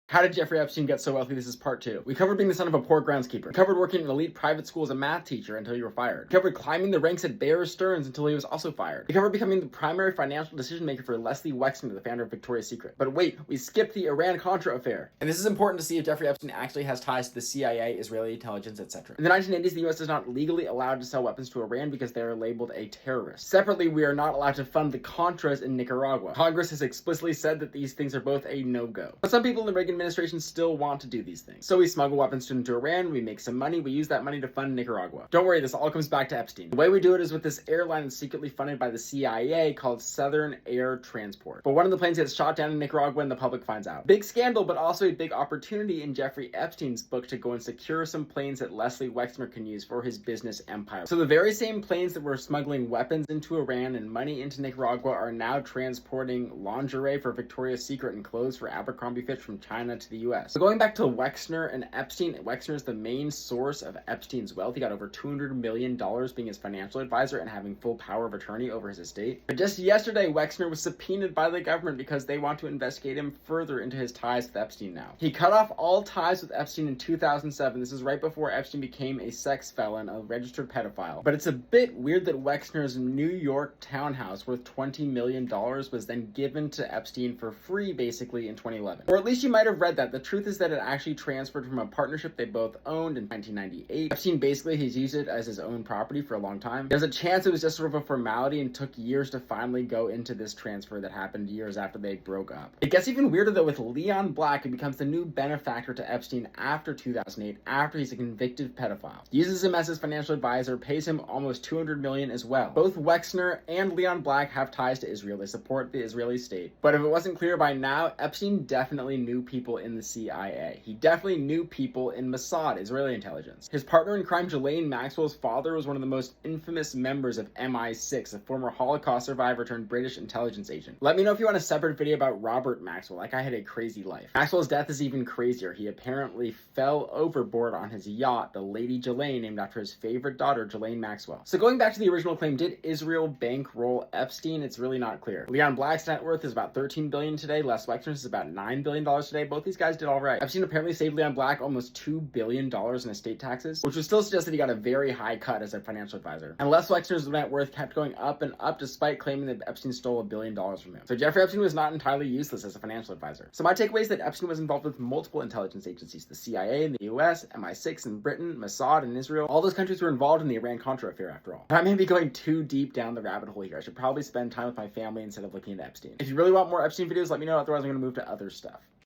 How did Jeffrey Epstein get so wealthy? This is part 2. We covered being the son of a poor groundskeeper. We covered working in an elite private school as a math teacher until you were fired. We covered climbing the ranks at Bear Stearns until he was also fired. We covered becoming the primary financial decision maker for Leslie Wexner, the founder of Victoria's Secret. But wait, we skipped the Iran-Contra affair. And this is important to see if Jeffrey Epstein actually has ties to the CIA, Israeli intelligence, etc. In the 1980s, the US is not legally allowed to sell weapons to Iran because they are labeled a terrorist. Separately, we are not allowed to fund the Contras in Nicaragua. Congress has explicitly said that these things are both a no-go. But some people in the Reagan administration still want to do these things. So we smuggle weapons into Iran, we make some money, we use that money to fund Nicaragua. Don't worry, this all comes back to Epstein. The way we do it is with this airline that's secretly funded by the CIA called Southern Air Transport. But one of the planes gets shot down in Nicaragua and the public finds out. Big scandal, but also a big opportunity in Jeffrey Epstein's book to go and secure some planes that Leslie Wexner can use for his business empire. So the very same planes that were smuggling weapons into Iran and money into Nicaragua are now transporting lingerie for Victoria's Secret and clothes for Abercrombie Fitch from China to the US. So going back to Wexner and Epstein, Wexner is the main source of Epstein's wealth. He got over $200 million being his financial advisor and having full power of attorney over his estate. But just yesterday, Wexner was subpoenaed by the government because they want to investigate him further into his ties with Epstein now. He cut off all ties with Epstein in 2007. This is right before Epstein became a sex felon, a registered pedophile. But it's a bit weird that Wexner's New York townhouse worth $20 million was then given to Epstein for free, basically, in 2011. Or at least you might have read that. The truth is that it actually transferred from a partnership they both owned in 1998. Epstein basically has used it as his own property for a long time. There's a chance it was just sort of a formality and took years to finally go into this transfer that happened years after they broke up. It gets even weirder though with Leon Black, who becomes the new benefactor to Epstein after 2008, after he's a convicted pedophile. Uses him as his financial advisor, pays him almost $200 million as well. Both Wexner and Leon Black have ties to Israel. They support the Israeli state. But if it wasn't clear by now, Epstein definitely knew people in the CIA. He definitely knew people in Mossad, Israeli intelligence. His partner in crime, Ghislaine Maxwell's father, was one of the most infamous members of MI6, a former Holocaust survivor turned British intelligence agent. Let me know if you want a separate video about Robert Maxwell. That guy had a crazy life. Maxwell's death is even crazier. He apparently fell overboard on his yacht, the Lady Ghislaine, named after his favorite daughter, Ghislaine Maxwell. So going back to the original claim, did Israel bankroll Epstein? It's really not clear. Leon Black's net worth is about $13 billion today. Les Wexner's is about $9 billion today. Both these guys did all right. Epstein apparently saved Leon Black almost $2 billion in estate taxes, which would still suggest that he got a very high cut as a financial advisor. And Les Wexner's net worth kept going up and up despite claiming that Epstein stole $1 billion from him. So Jeffrey Epstein was not entirely useless as a financial advisor. So my takeaway is that Epstein was involved with multiple intelligence agencies, the CIA in the US, MI6 in Britain, Mossad in Israel. All those countries were involved in the Iran-Contra affair after all. But I may be going too deep down the rabbit hole here. I should probably spend time with my family instead of looking into Epstein. If you really want more Epstein videos, let me know. Otherwise, I'm going to move to other stuff.